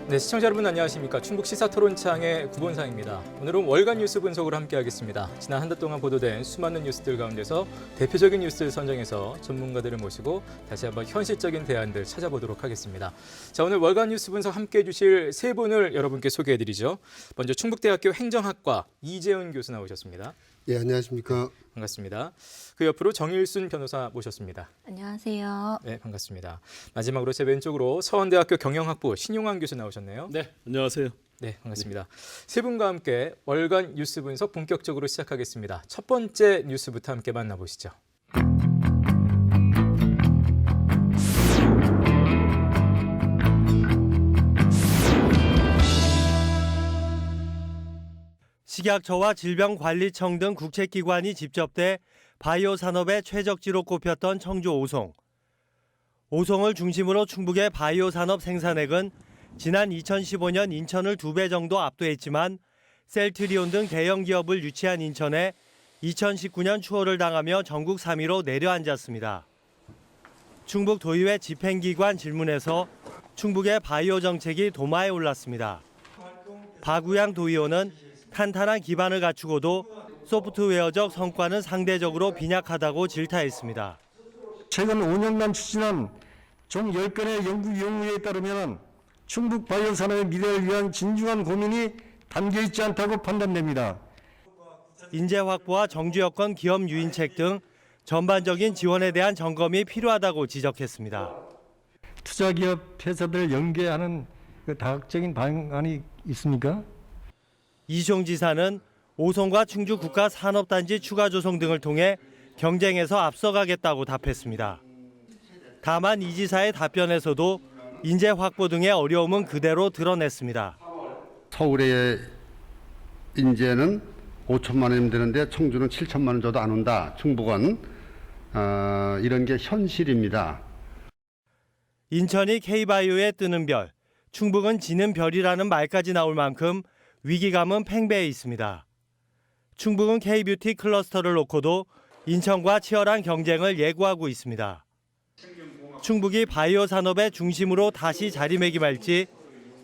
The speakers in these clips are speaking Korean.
네, 시청자 여러분 안녕하십니까. 충북 시사토론창의 구본상입니다. 오늘은 월간 뉴스 분석으로 함께하겠습니다. 지난 한 달 동안 보도된 수많은 뉴스들 가운데서 대표적인 뉴스를 선정해서 전문가들을 모시고 다시 한번 현실적인 대안들 찾아보도록 하겠습니다. 자, 오늘 월간 뉴스 분석 함께해 주실 세 분을 여러분께 소개해드리죠. 먼저 충북대학교 행정학과 이재훈 교수 나오셨습니다. 예, 안녕하십니까. 반갑습니다. 그 옆으로 정일순 변호사 모셨습니다. 안녕하세요. 네, 반갑습니다. 마지막으로 제 왼쪽으로 서원대학교 경영학부 신용환 교수 나오셨네요. 네, 안녕하세요. 네, 반갑습니다. 세 분과 함께 월간 뉴스 분석 본격적으로 시작하겠습니다. 첫 번째 뉴스부터 함께 만나보시죠. 식약처와 질병관리청 등 국책기관이 집접돼 바이오 산업의 최적지로 꼽혔던 청주 오송. 오송을 중심으로 충북의 바이오 산업 생산액은 지난 2015년 인천을 2배 정도 압도했지만 셀트리온 등 대형 기업을 유치한 인천에 2019년 추월을 당하며 전국 3위로 내려앉았습니다. 충북도의회 집행기관 질문에서 충북의 바이오 정책이 도마에 올랐습니다. 박우양 도의원은 탄탄한 기반을 갖추고도 소프트웨어적 성과는 상대적으로 빈약하다고 질타했습니다. 최근 5년간 추진한 총 10건의 연구 연구에 따르면 충북 바이오 산업의 미래를 위한 진중한 고민이 담겨 있지 않다고 판단됩니다. 인재 확보와 정주 여건 기업 유인책 등 전반적인 지원에 대한 점검이 필요하다고 지적했습니다. 투자기업 회사들 연계하는 다각적인 방안이 있습니까? 이시용 지사는 오송과 충주 국가산업단지 추가 조성 등을 통해 경쟁에서 앞서가겠다고 답했습니다. 다만 이 지사의 답변에서도 인재 확보 등의 어려움은 그대로 드러냈습니다. 서울의 인재는 5천만 원이면 되는데 청주는 7천만 원 줘도 안 온다. 충북은 이런 게 현실입니다. 인천이 K바이오에 뜨는 별, 충북은 지는 별이라는 말까지 나올 만큼 위기감은 팽배해 있습니다. 충북은 K뷰티 클러스터를 놓고도 인천과 치열한 경쟁을 예고하고 있습니다. 충북이 바이오 산업의 중심으로 다시 자리매김할지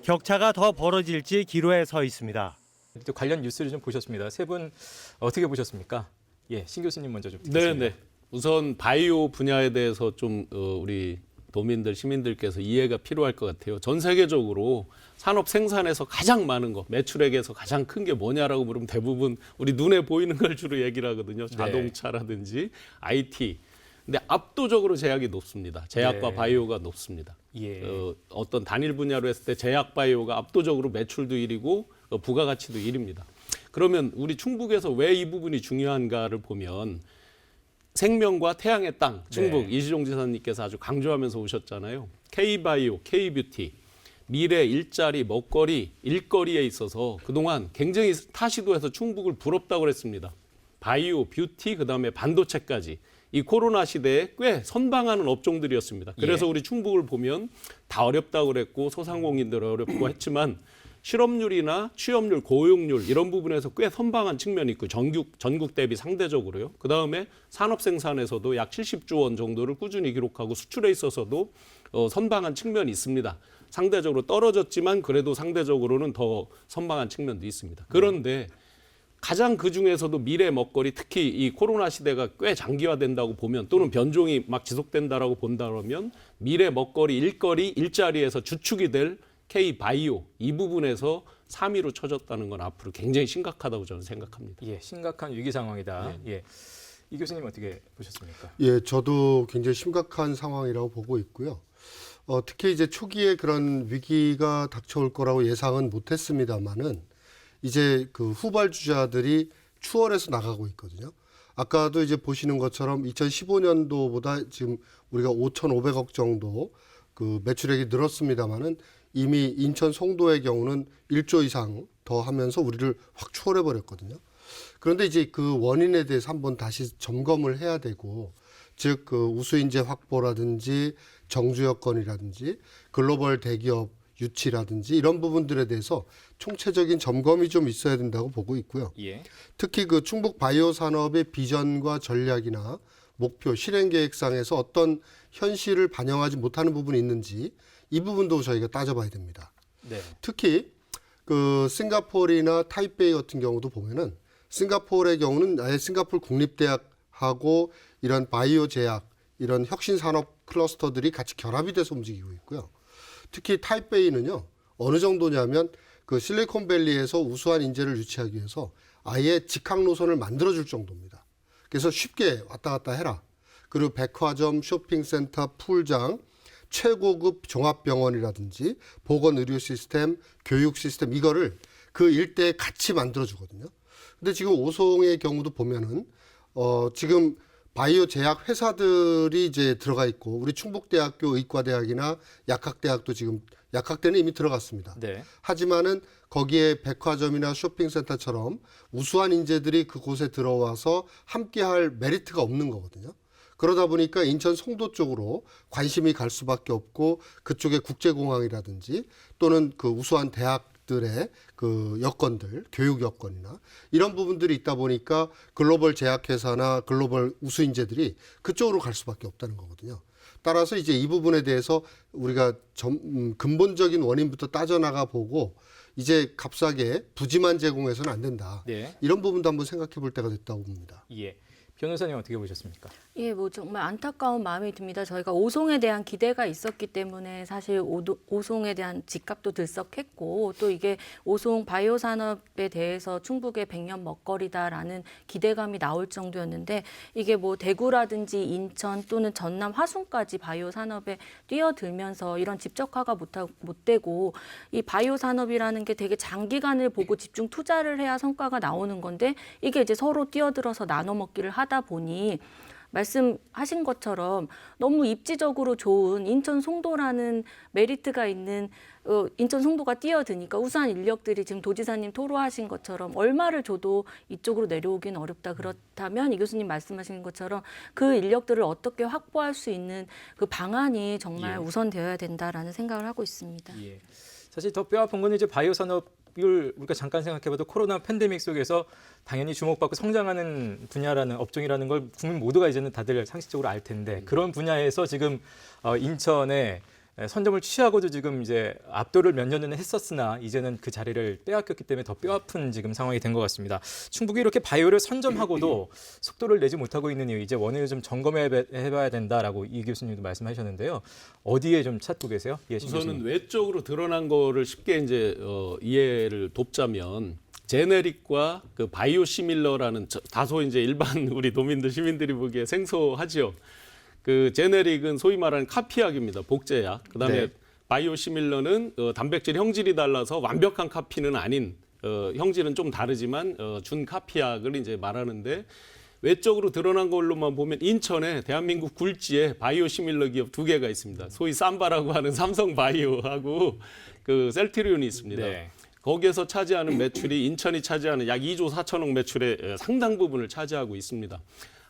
격차가 더 벌어질지 기로에 서 있습니다. 또 관련 뉴스를 좀 보셨습니다. 세 분 어떻게 보셨습니까? 예, 신 교수님 먼저 좀 듣겠습니다. 네. 우선 바이오 분야에 대해서 좀 우리 도민들, 시민들께서 이해가 필요할 것 같아요. 전 세계적으로 산업 생산에서 가장 많은 거, 매출액에서 가장 큰 게 뭐냐라고 물으면 대부분 우리 눈에 보이는 걸 주로 얘기를 하거든요. 자동차라든지 IT. 근데 압도적으로 제약이 높습니다. 제약과 네. 바이오가 높습니다. 예. 어떤 단일 분야로 했을 때 제약 바이오가 압도적으로 매출도 1위고 부가가치도 1위입니다. 그러면 우리 충북에서 왜 이 부분이 중요한가를 보면 생명과 태양의 땅, 충북 네. 이시종 지사님께서 아주 강조하면서 오셨잖아요. K바이오, K뷰티, 미래, 일자리, 먹거리, 일거리에 있어서 그동안 굉장히 타 시도에서 충북을 부럽다고 그랬습니다. 바이오, 뷰티, 그다음에 반도체까지 이 코로나 시대에 꽤 선방하는 업종들이었습니다. 그래서 예. 우리 충북을 보면 다 어렵다고 그랬고 소상공인들 어렵고 했지만 실업률이나 취업률, 고용률 이런 부분에서 꽤 선방한 측면이 있고 전국 대비 상대적으로요. 그다음에 산업 생산에서도 약 70조 원 정도를 꾸준히 기록하고 수출에 있어서도 선방한 측면이 있습니다. 상대적으로 떨어졌지만 그래도 상대적으로는 더 선방한 측면도 있습니다. 그런데 가장 그중에서도 미래 먹거리 특히 이 코로나 시대가 꽤 장기화된다고 보면 또는 변종이 막 지속된다라고 본다면 미래 먹거리, 일거리, 일자리에서 주축이 될 K바이오 이 부분에서 3위로 쳐졌다는 건 앞으로 굉장히 심각하다고 저는 생각합니다. 예, 심각한 위기 상황이다. 네. 예. 이 교수님 어떻게 보셨습니까? 예, 저도 굉장히 심각한 상황이라고 보고 있고요. 특히 이제 초기에 그런 위기가 닥쳐올 거라고 예상은 못했습니다만은 이제 그 후발주자들이 추월해서 나가고 있거든요. 아까도 이제 보시는 것처럼 2015년도보다 지금 우리가 5,500억 정도 그 매출액이 늘었습니다만은 이미 인천 송도의 경우는 1조 이상 더 하면서 우리를 확 추월해 버렸거든요. 그런데 이제 그 원인에 대해서 한번 다시 점검을 해야 되고, 즉 그 우수인재 확보라든지 정주 여건이라든지 글로벌 대기업 유치라든지 이런 부분들에 대해서 총체적인 점검이 좀 있어야 된다고 보고 있고요. 예. 특히 그 충북 바이오 산업의 비전과 전략이나 목표, 실행 계획상에서 어떤 현실을 반영하지 못하는 부분이 있는지 이 부분도 저희가 따져봐야 됩니다. 네. 특히 그 싱가포르나 타이베이 같은 경우도 보면은 싱가포르의 경우는 아예 싱가포르 국립대학하고 이런 바이오 제약, 이런 혁신 산업 클러스터들이 같이 결합이 돼서 움직이고 있고요. 특히 타이베이는요, 어느 정도냐면 그 실리콘밸리에서 우수한 인재를 유치하기 위해서 아예 직항 노선을 만들어줄 정도입니다. 그래서 쉽게 왔다 갔다 해라. 그리고 백화점, 쇼핑센터, 풀장, 최고급 종합병원이라든지 보건의료 시스템, 교육 시스템 이거를 그 일대에 같이 만들어주거든요. 근데 지금 오송의 경우도 보면은 지금 바이오 제약 회사들이 이제 들어가 있고 우리 충북대학교 의과대학이나 약학대학도 지금 약학대는 이미 들어갔습니다. 네. 하지만은 거기에 백화점이나 쇼핑센터처럼 우수한 인재들이 그곳에 들어와서 함께할 메리트가 없는 거거든요. 그러다 보니까 인천 송도 쪽으로 관심이 갈 수밖에 없고 그쪽에 국제공항이라든지 또는 그 우수한 대학들의 그 여건들, 교육 여건이나 이런 부분들이 있다 보니까 글로벌 제약회사나 글로벌 우수 인재들이 그쪽으로 갈 수밖에 없다는 거거든요. 따라서 이제 이 부분에 대해서 우리가 근본적인 원인부터 따져나가 보고 이제 값싸게 부지만 제공해서는 안 된다. 네. 이런 부분도 한번 생각해 볼 때가 됐다고 봅니다. 예. 변호사님 어떻게 보셨습니까? 예, 뭐 정말 안타까운 마음이 듭니다. 저희가 오송에 대한 기대가 있었기 때문에 사실 오송에 대한 집값도 들썩했고 또 이게 오송 바이오 산업에 대해서 충북의 100년 먹거리다라는 기대감이 나올 정도였는데 이게 뭐 대구라든지 인천 또는 전남 화순까지 바이오 산업에 뛰어들면서 이런 집적화가 못 되고 이 바이오 산업이라는 게 되게 장기간을 보고 집중 투자를 해야 성과가 나오는 건데 이게 이제 서로 뛰어들어서 나눠 먹기를 하다 보니 말씀하신 것처럼 너무 입지적으로 좋은 인천 송도라는 메리트가 있는 인천 송도가 뛰어드니까 우수한 인력들이 지금 도지사님 토로하신 것처럼 얼마를 줘도 이쪽으로 내려오기는 어렵다. 그렇다면 이 교수님 말씀하신 것처럼 그 인력들을 어떻게 확보할 수 있는 그 방안이 정말 우선되어야 된다라는 생각을 하고 있습니다. 예. 사실 더 뼈아픈 건 이제 바이오 산업을 우리가 잠깐 생각해봐도 코로나 팬데믹 속에서 당연히 주목받고 성장하는 분야라는 업종이라는 걸 국민 모두가 이제는 다들 상식적으로 알 텐데 그런 분야에서 지금 인천에 선점을 취하고도 지금 이제 압도를 몇 년은 했었으나 이제는 그 자리를 빼앗겼기 때문에 더 뼈아픈 지금 상황이 된 것 같습니다. 충북이 이렇게 바이오를 선점하고도 속도를 내지 못하고 있는 이유 이제 원인을 좀 점검해봐야 된다라고 이 교수님도 말씀하셨는데요. 어디에 좀 찾고 계세요? 예, 신 우선은 교수님. 외적으로 드러난 거를 쉽게 이제 이해를 돕자면 제네릭과 그 바이오시밀러라는 다소 이제 일반 우리 도민들 시민들이 보기에 생소하지요. 그 제네릭은 소위 말하는 카피약입니다. 복제약. 그다음에 네. 바이오시밀러는 단백질 형질이 달라서 완벽한 카피는 아닌 형질은 좀 다르지만 준 카피약을 이제 말하는데 외적으로 드러난 걸로만 보면 인천에 대한민국 굴지에 바이오시밀러 기업 2개가 있습니다. 소위 삼바라고 하는 삼성바이오하고 그 셀트리온이 있습니다. 네. 거기에서 차지하는 매출이 인천이 차지하는 약 2조 4천억 매출의 상당 부분을 차지하고 있습니다.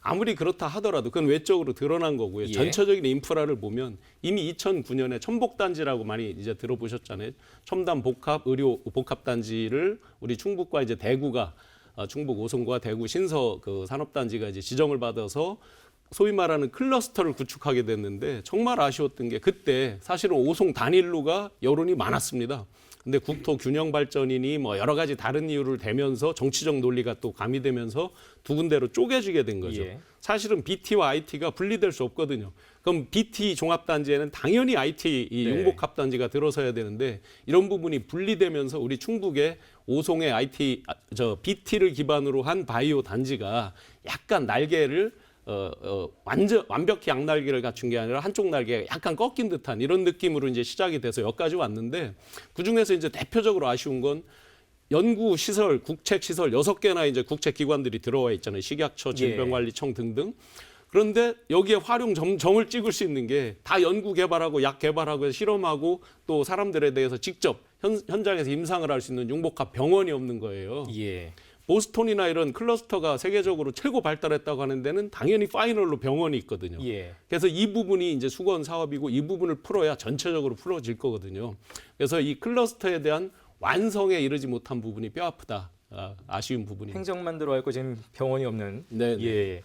아무리 그렇다 하더라도 그건 외적으로 드러난 거고요. 예. 전체적인 인프라를 보면 이미 2009년에 첨복단지라고 많이 이제 들어보셨잖아요. 첨단 복합 의료 복합단지를 우리 충북과 이제 대구가 충북 오송과 대구 신서 그 산업단지가 이제 지정을 받아서 소위 말하는 클러스터를 구축하게 됐는데 정말 아쉬웠던 게 그때 사실은 오송 단일로가 여론이 많았습니다. 근데 국토 균형 발전이니 뭐 여러 가지 다른 이유를 대면서 정치적 논리가 또 가미되면서 두 군데로 쪼개지게 된 거죠. 예. 사실은 BT와 IT가 분리될 수 없거든요. 그럼 BT 종합단지에는 당연히 IT 이 네. 융복합단지가 들어서야 되는데 이런 부분이 분리되면서 우리 충북의 오송의 BT를 기반으로 한 바이오 단지가 약간 날개를 완벽히 양날개를 갖춘 게 아니라 한쪽 날개가 약간 꺾인 듯한 이런 느낌으로 이제 시작이 돼서 여기까지 왔는데 그중에서 이제 대표적으로 아쉬운 건 연구 시설, 국책 시설 6개나 이제 국책 기관들이 들어와 있잖아요. 식약처, 질병관리청 등등. 그런데 여기에 활용 점을 찍을 수 있는 게 다 연구 개발하고 약 개발하고 실험하고 또 사람들에 대해서 직접 현장에서 임상을 할 수 있는 융복합 병원이 없는 거예요. 예. 보스톤이나 이런 클러스터가 세계적으로 최고 발달했다고 하는 데는 당연히 파이널로 병원이 있거든요. 예. 그래서 이 부분이 이제 수건 사업이고 이 부분을 풀어야 전체적으로 풀어질 거거든요. 그래서 이 클러스터에 대한 완성에 이르지 못한 부분이 뼈아프다. 아쉬운 부분입니다. 행정만 들어와 있고 지금 병원이 없는. 네. 예.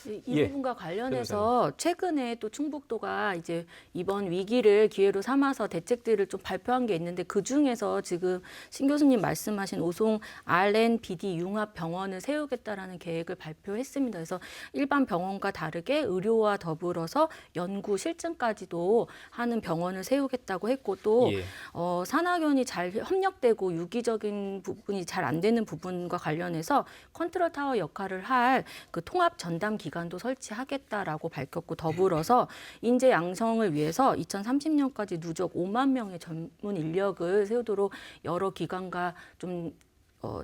이 예, 부분과 관련해서 최근에 또 충북도가 이제 이번 위기를 기회로 삼아서 대책들을 좀 발표한 게 있는데 그 중에서 지금 신 교수님 말씀하신 오송 R&BD 융합 병원을 세우겠다라는 계획을 발표했습니다. 그래서 일반 병원과 다르게 의료와 더불어서 연구 실증까지도 하는 병원을 세우겠다고 했고 또 예. 산학연이 잘 협력되고 유기적인 부분이 잘 안 되는 부분과 관련해서 컨트롤 타워 역할을 할 그 통합 전담 기관도 설치하겠다라고 밝혔고 더불어서 인재 양성을 위해서 2030년까지 누적 5만 명의 전문 인력을 세우도록 여러 기관과 좀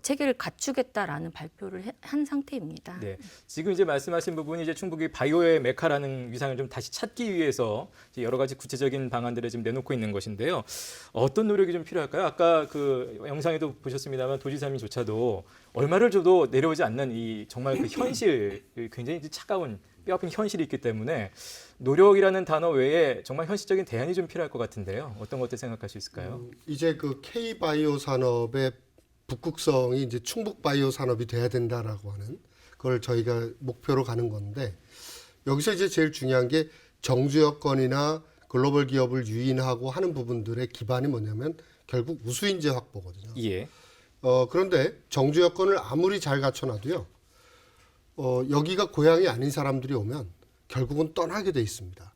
체계를 갖추겠다라는 발표를 한 상태입니다. 네, 지금 이제 말씀하신 부분이 이제 충북이 바이오의 메카라는 위상을 좀 다시 찾기 위해서 이제 여러 가지 구체적인 방안들을 지금 내놓고 있는 것인데요. 어떤 노력이 좀 필요할까요? 아까 그 영상에도 보셨습니다만 도지사님조차도 얼마를 줘도 내려오지 않는 이 정말 그 현실, 굉장히 이제 차가운 뼈아픈 현실이 있기 때문에 노력이라는 단어 외에 정말 현실적인 대안이 좀 필요할 것 같은데요. 어떤 것들 생각할 수 있을까요? 이제 그 K바이오 산업의 북극성이 이제 충북 바이오 산업이 돼야 된다라고 하는 그걸 저희가 목표로 가는 건데 여기서 이제 제일 중요한 게 정주 여건이나 글로벌 기업을 유인하고 하는 부분들의 기반이 뭐냐면 결국 우수인재 확보거든요. 예. 그런데 정주 여건을 아무리 잘 갖춰놔도요. 여기가 고향이 아닌 사람들이 오면 결국은 떠나게 돼 있습니다.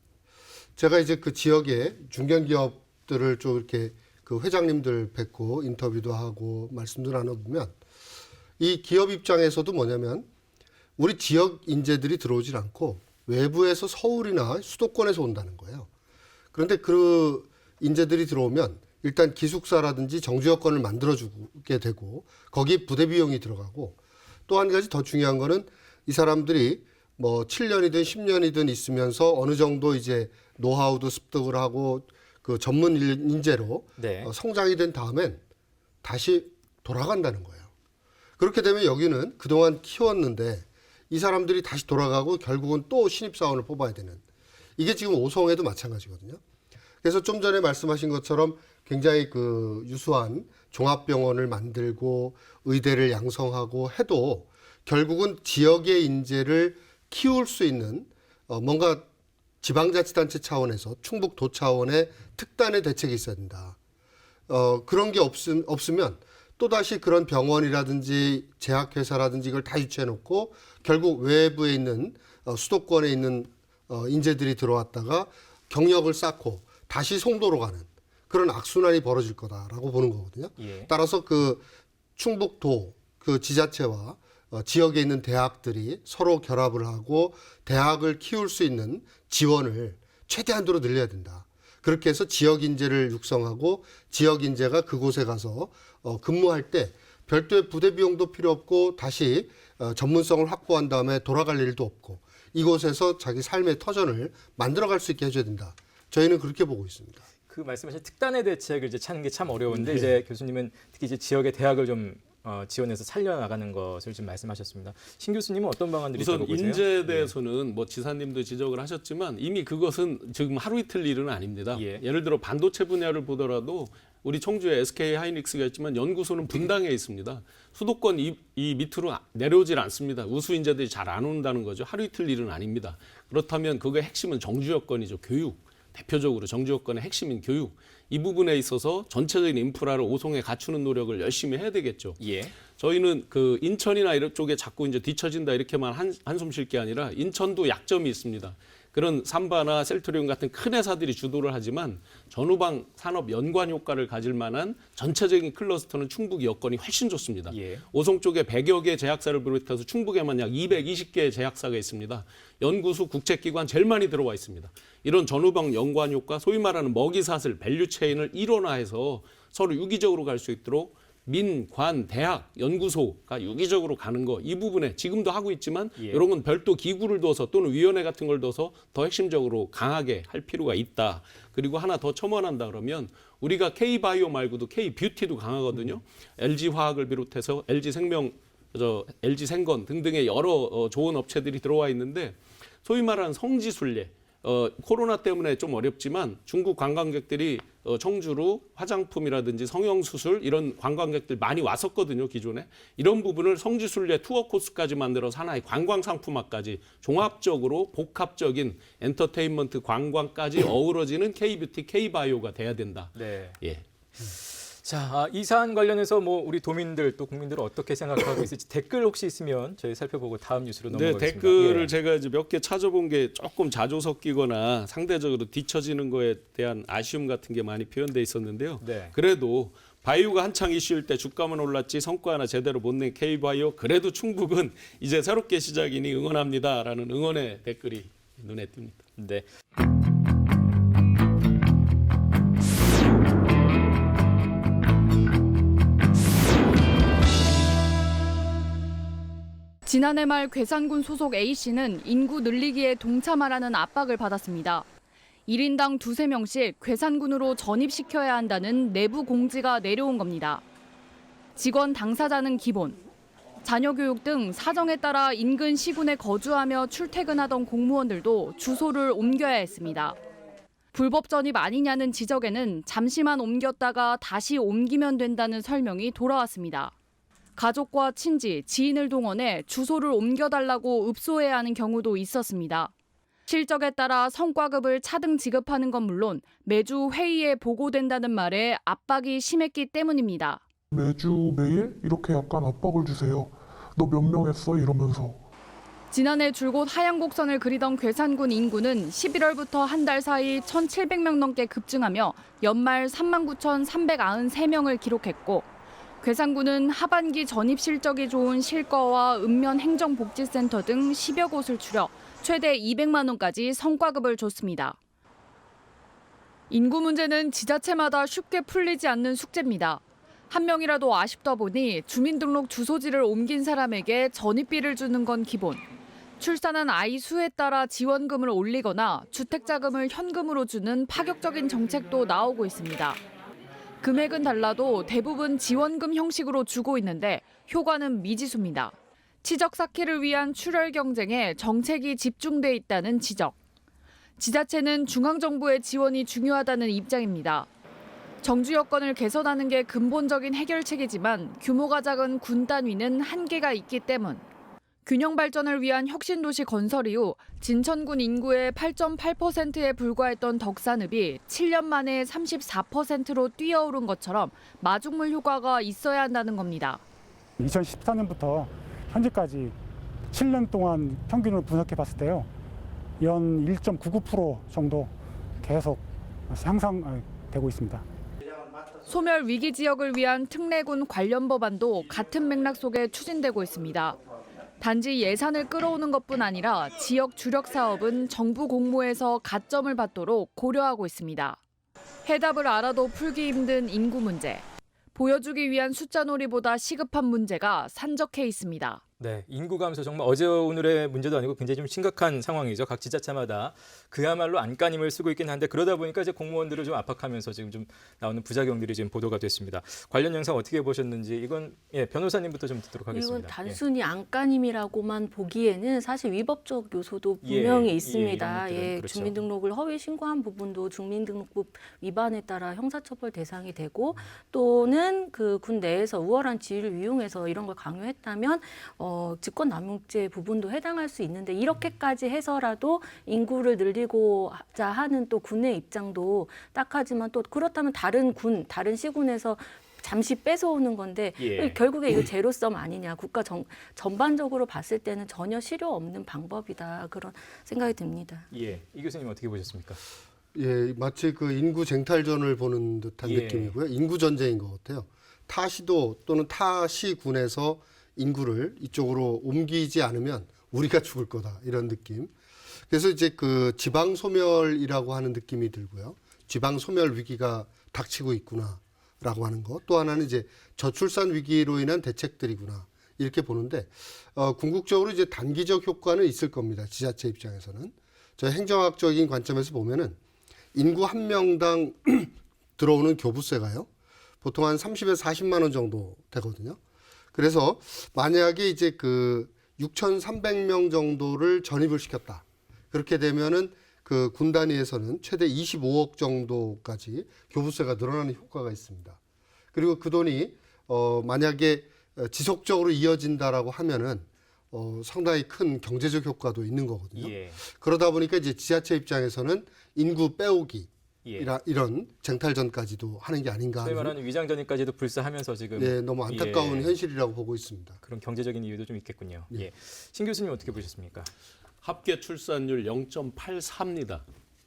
제가 이제 그 지역의 중견기업들을 좀 이렇게 그 회장님들 뵙고 인터뷰도 하고 말씀도 나눠보면 이 기업 입장에서도 뭐냐면 우리 지역 인재들이 들어오질 않고 외부에서 서울이나 수도권에서 온다는 거예요. 그런데 그 인재들이 들어오면 일단 기숙사라든지 정주 여건을 만들어주게 되고 거기에 부대 비용이 들어가고 또 한 가지 더 중요한 거는 이 사람들이 뭐 7년이든 10년이든 있으면서 어느 정도 이제 노하우도 습득을 하고 그 전문 인재로 네. 성장이 된 다음엔 다시 돌아간다는 거예요. 그렇게 되면 여기는 그동안 키웠는데 이 사람들이 다시 돌아가고 결국은 또 신입사원을 뽑아야 되는 이게 지금 오송에도 마찬가지거든요. 그래서 좀 전에 말씀하신 것처럼 굉장히 그 유수한 종합병원을 만들고 의대를 양성하고 해도 결국은 지역의 인재를 키울 수 있는 뭔가 지방자치단체 차원에서 충북도 차원의 특단의 대책이 있어야 된다. 그런 게 없으면 또다시 그런 병원이라든지 제약회사라든지 이걸 다 유치해놓고 결국 외부에 있는 수도권에 있는 인재들이 들어왔다가 경력을 쌓고 다시 송도로 가는 그런 악순환이 벌어질 거다라고 보는 거거든요. 예. 따라서 그 충북도 그 지자체와 지역에 있는 대학들이 서로 결합을 하고 대학을 키울 수 있는 지원을 최대한도로 늘려야 된다. 그렇게 해서 지역 인재를 육성하고 지역 인재가 그곳에 가서 근무할 때 별도의 부대 비용도 필요 없고 다시 전문성을 확보한 다음에 돌아갈 일도 없고 이곳에서 자기 삶의 터전을 만들어갈 수 있게 해줘야 된다. 저희는 그렇게 보고 있습니다. 그 말씀하신 특단의 대책을 이제 찾는 게 참 어려운데 이제 교수님은 특히 이제 지역의 대학을 좀 지원해서 살려나가는 것을 좀 말씀하셨습니다. 신 교수님은 어떤 방안들이 우선 있다고 보세요? 인재에 대해서는 뭐 지사님도 지적을 하셨지만 이미 그것은 지금 하루 이틀 일은 아닙니다. 예. 예를 들어 반도체 분야를 보더라도 우리 청주에 SK 하이닉스가 있지만 연구소는 분당에 있습니다. 수도권 이 밑으로 내려오질 않습니다. 우수 인재들이 잘 안 온다는 거죠. 하루 이틀 일은 아닙니다. 그렇다면 그거의 핵심은 정주 여건이죠. 교육. 대표적으로 정주 여건의 핵심인 교육. 이 부분에 있어서 전체적인 인프라를 오송에 갖추는 노력을 열심히 해야 되겠죠. 예. 저희는 그 인천이나 이런 쪽에 자꾸 이제 뒤처진다 이렇게만 한숨 쉴 게 아니라 인천도 약점이 있습니다. 그런 삼바나 셀트리온 같은 큰 회사들이 주도를 하지만 전후방 산업 연관 효과를 가질 만한 전체적인 클러스터는 충북 여건이 훨씬 좋습니다. 예. 오송 쪽에 100여 개 제약사를 비롯해서 충북에만 약 220개의 제약사가 있습니다. 연구소, 국책기관 제일 많이 들어와 있습니다. 이런 전후방 연관 효과, 소위 말하는 먹이사슬, 밸류체인을 일원화해서 서로 유기적으로 갈 수 있도록 민, 관, 대학, 연구소가 유기적으로 가는 거 이 부분에 지금도 하고 있지만 예. 이런 건 별도 기구를 둬서 또는 위원회 같은 걸 둬서 더 핵심적으로 강하게 할 필요가 있다. 그리고 하나 더 첨언한다 그러면 우리가 K바이오 말고도 K뷰티도 강하거든요. LG화학을 비롯해서 LG생명, LG생건 등등의 여러 좋은 업체들이 들어와 있는데 소위 말하는 성지순례 코로나 때문에 좀 어렵지만 중국 관광객들이 청주로 화장품이라든지 성형수술 이런 관광객들 많이 왔었거든요, 기존에. 이런 부분을 성지순례 투어 코스까지 만들어서 하나의 관광 상품화까지 종합적으로 복합적인 엔터테인먼트 관광까지 어우러지는 K뷰티, K바이오가 돼야 된다. 네. 예. 자, 이 사안 관련해서 뭐 우리 도민들 또 국민들은 어떻게 생각하고 있을지 댓글 혹시 있으면 저희 살펴보고 다음 뉴스로 네, 넘어가겠습니다. 댓글을 예. 제가 이제 몇 개 찾아본 게 조금 자조 섞이거나 상대적으로 뒤처지는 거에 대한 아쉬움 같은 게 많이 표현돼 있었는데요. 네. 그래도 바이오가 한창 이슈일 때 주가만 올랐지 성과 하나 제대로 못 낸 K바이오, 그래도 충북은 이제 새롭게 시작이니 응원합니다라는 응원의 댓글이 눈에 띕니다. 네. 지난해 말 괴산군 소속 A씨는 인구 늘리기에 동참하라는 압박을 받았습니다. 1인당 2~3명씩 괴산군으로 전입시켜야 한다는 내부 공지가 내려온 겁니다. 직원 당사자는 기본, 자녀 교육 등 사정에 따라 인근 시군에 거주하며 출퇴근하던 공무원들도 주소를 옮겨야 했습니다. 불법 전입 아니냐는 지적에는 잠시만 옮겼다가 다시 옮기면 된다는 설명이 돌아왔습니다. 가족과 친지, 지인을 동원해 주소를 옮겨달라고 읍소해야 하는 경우도 있었습니다. 실적에 따라 성과급을 차등 지급하는 건 물론 매주 회의에 보고된다는 말에 압박이 심했기 때문입니다. 매주 매일 이렇게 약간 압박을 주세요. 너 몇 명 했어? 이러면서. 지난해 줄곧 하향 곡선을 그리던 괴산군 인구는 11월부터 한 달 사이 1,700명 넘게 급증하며 연말 39,393명을 기록했고 괴산군은 하반기 전입 실적이 좋은 실거와 읍면 행정복지센터 등 10여 곳을 추려 최대 200만 원까지 성과급을 줬습니다. 인구 문제는 지자체마다 쉽게 풀리지 않는 숙제입니다. 한 명이라도 아쉽다 보니 주민등록 주소지를 옮긴 사람에게 전입비를 주는 건 기본. 출산한 아이 수에 따라 지원금을 올리거나 주택자금을 현금으로 주는 파격적인 정책도 나오고 있습니다. 금액은 달라도 대부분 지원금 형식으로 주고 있는데 효과는 미지수입니다. 치적 쌓기를 위한 출혈 경쟁에 정책이 집중돼 있다는 지적. 지자체는 중앙정부의 지원이 중요하다는 입장입니다. 정주 여건을 개선하는 게 근본적인 해결책이지만 규모가 작은 군 단위는 한계가 있기 때문. 균형 발전을 위한 혁신도시 건설 이후 진천군 인구의 8.8%에 불과했던 덕산읍이 7년 만에 34%로 뛰어오른 것처럼 마중물 효과가 있어야 한다는 겁니다. 2014년부터 현재까지 7년 동안 평균을 분석해 봤을 때요. 연 1.99% 정도 계속 향상되고 있습니다. 소멸 위기 지역을 위한 특례군 관련 법안도 같은 맥락 속에 추진되고 있습니다. 단지 예산을 끌어오는 것뿐 아니라 지역 주력 사업은 정부 공모에서 가점을 받도록 고려하고 있습니다. 해답을 알아도 풀기 힘든 인구 문제. 보여주기 위한 숫자놀이보다 시급한 문제가 산적해 있습니다. 네, 인구 감소 정말 어제 오늘의 문제도 아니고 굉장히 좀 심각한 상황이죠. 각 지자체마다 그야말로 안간힘을 쓰고 있긴 한데 그러다 보니까 이제 공무원들을 좀 압박하면서 지금 좀 나오는 부작용들이 지금 보도가 됐습니다. 관련 영상 어떻게 보셨는지 이건 변호사님부터 좀 듣도록 하겠습니다. 이건 단순히 안간힘이라고만 보기에는 사실 위법적 요소도 분명히 있습니다. 이런 것들은 그렇죠. 주민등록을 허위 신고한 부분도 주민등록법 위반에 따라 형사처벌 대상이 되고 또는 그 군 내에서 우월한 지위를 이용해서 이런 걸 강요했다면 직권남용죄 부분도 해당할 수 있는데 이렇게까지 해서라도 인구를 늘리고자 하는 또 군의 입장도 딱하지만 또 그렇다면 다른 시군에서 잠시 뺏어오는 건데 결국에 이거 제로섬 아니냐. 국가 전반적으로 봤을 때는 전혀 실효 없는 방법이다. 그런 생각이 듭니다. 이 교수님 어떻게 보셨습니까? 예, 마치 그 인구 쟁탈전을 보는 듯한 느낌이고요. 인구 전쟁인 것 같아요. 타 시도 또는 타 시군에서 인구를 이쪽으로 옮기지 않으면 우리가 죽을 거다 이런 느낌. 그래서 이제 그 지방 소멸이라고 하는 느낌이 들고요. 지방 소멸 위기가 닥치고 있구나라고 하는 것. 또 하나는 이제 저출산 위기로 인한 대책들이구나 이렇게 보는데 궁극적으로 이제 단기적 효과는 있을 겁니다. 지자체 입장에서는 저 행정학적인 관점에서 보면은 인구 한 명당 들어오는 교부세가요. 보통 한 30에서 40만 원 정도 되거든요. 그래서 만약에 이제 그 6,300명 정도를 전입을 시켰다. 그렇게 되면은 그 군 단위에서는 최대 25억 정도까지 교부세가 늘어나는 효과가 있습니다. 그리고 그 돈이 만약에 지속적으로 이어진다라고 하면은 상당히 큰 경제적 효과도 있는 거거든요. 예. 그러다 보니까 이제 지자체 입장에서는 인구 빼오기 예. 이런 쟁탈전까지도 하는 게 아닌가 소위 하는 말하는 위장전입까지도 불사하면서 지금 네, 너무 안타까운 예. 현실이라고 보고 있습니다. 그런 경제적인 이유도 좀 있겠군요. 예. 예. 신 교수님 어떻게 보셨습니까? 합계 출산율 0.84입니다.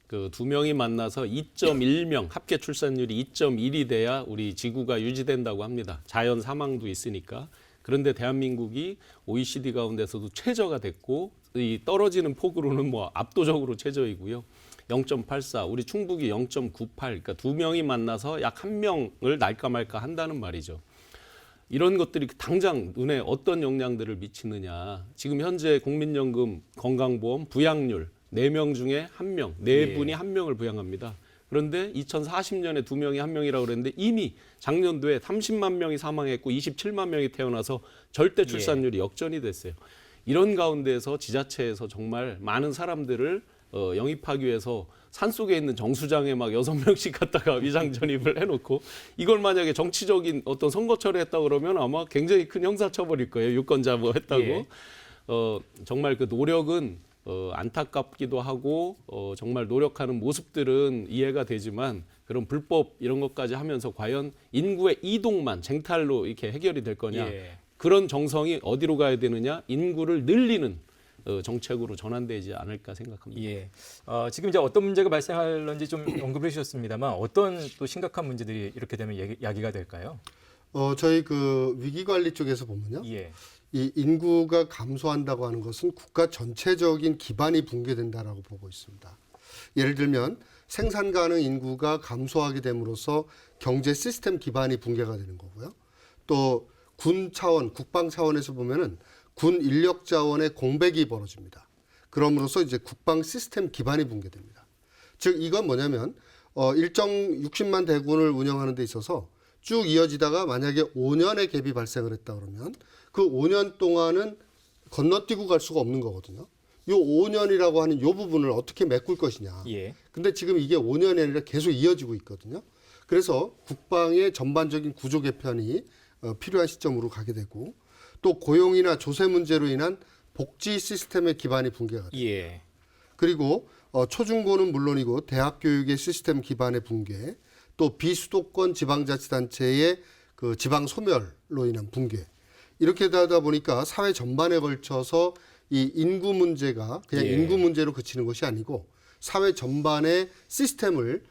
그 두 명이 만나서 2.1명 합계 출산율이 2.1이 돼야 우리 지구가 유지된다고 합니다. 자연 사망도 있으니까. 그런데 대한민국이 OECD 가운데서도 최저가 됐고 이 떨어지는 폭으로는 뭐 압도적으로 최저이고요. 0.84, 우리 충북이 0.98, 그러니까 두 명이 만나서 약 한 명을 날까 말까 한다는 말이죠. 이런 것들이 당장 눈에 어떤 영향들을 미치느냐. 지금 현재 국민연금, 건강보험, 부양률 4명 중에 1명, 4분이 1명을 부양합니다. 그런데 2040년에 2명이 1명이라고 그랬는데 이미 작년도에 30만 명이 사망했고 27만 명이 태어나서 절대 출산율이 역전이 됐어요. 이런 가운데서 지자체에서 정말 많은 사람들을 영입하기 위해서 산속에 있는 정수장에 막 6명씩 갖다가 위장 전입을 해놓고 이걸 만약에 정치적인 어떤 선거철에 했다 그러면 아마 굉장히 큰 형사처벌일 거예요. 유권자 뭐 했다고. 예. 정말 그 노력은 안타깝기도 하고 정말 노력하는 모습들은 이해가 되지만 그런 불법 이런 것까지 하면서 과연 인구의 이동만 쟁탈로 이렇게 해결이 될 거냐. 예. 그런 정성이 어디로 가야 되느냐. 인구를 늘리는 정책으로 전환되지 않을까 생각합니다. 예. 지금 이제 어떤 문제가 발생할런지 좀 언급해 주셨습니다만 어떤 또 심각한 문제들이 이렇게 되면 야기가 될까요? 저희 그 위기관리 쪽에서 보면요. 예. 이 인구가 감소한다고 하는 것은 국가 전체적인 기반이 붕괴된다라고 보고 있습니다. 예를 들면 생산 가능 인구가 감소하게 됨으로써 경제 시스템 기반이 붕괴가 되는 거고요. 또 군 차원, 국방 차원에서 보면은 군 인력 자원의 공백이 벌어집니다. 그럼으로써 이제 국방 시스템 기반이 붕괴됩니다. 즉 이건 뭐냐면 일정 60만 대군을 운영하는 데 있어서 쭉 이어지다가 만약에 5년의 갭이 발생을 했다 그러면 그 5년 동안은 건너뛰고 갈 수가 없는 거거든요. 요 5년이라고 하는 요 부분을 어떻게 메꿀 것이냐. 예. 근데 지금 이게 5년이 아니라 계속 이어지고 있거든요. 그래서 국방의 전반적인 구조 개편이 필요한 시점으로 가게 되고 또 고용이나 조세 문제로 인한 복지 시스템의 기반이 붕괴가 돼요. 예. 그리고 초중고는 물론이고 대학 교육의 시스템 기반의 붕괴, 또 비수도권 지방자치단체의 그 지방 소멸로 인한 붕괴. 이렇게 되다 보니까 사회 전반에 걸쳐서 이 인구 문제가 그냥 예. 인구 문제로 그치는 것이 아니고 사회 전반의 시스템을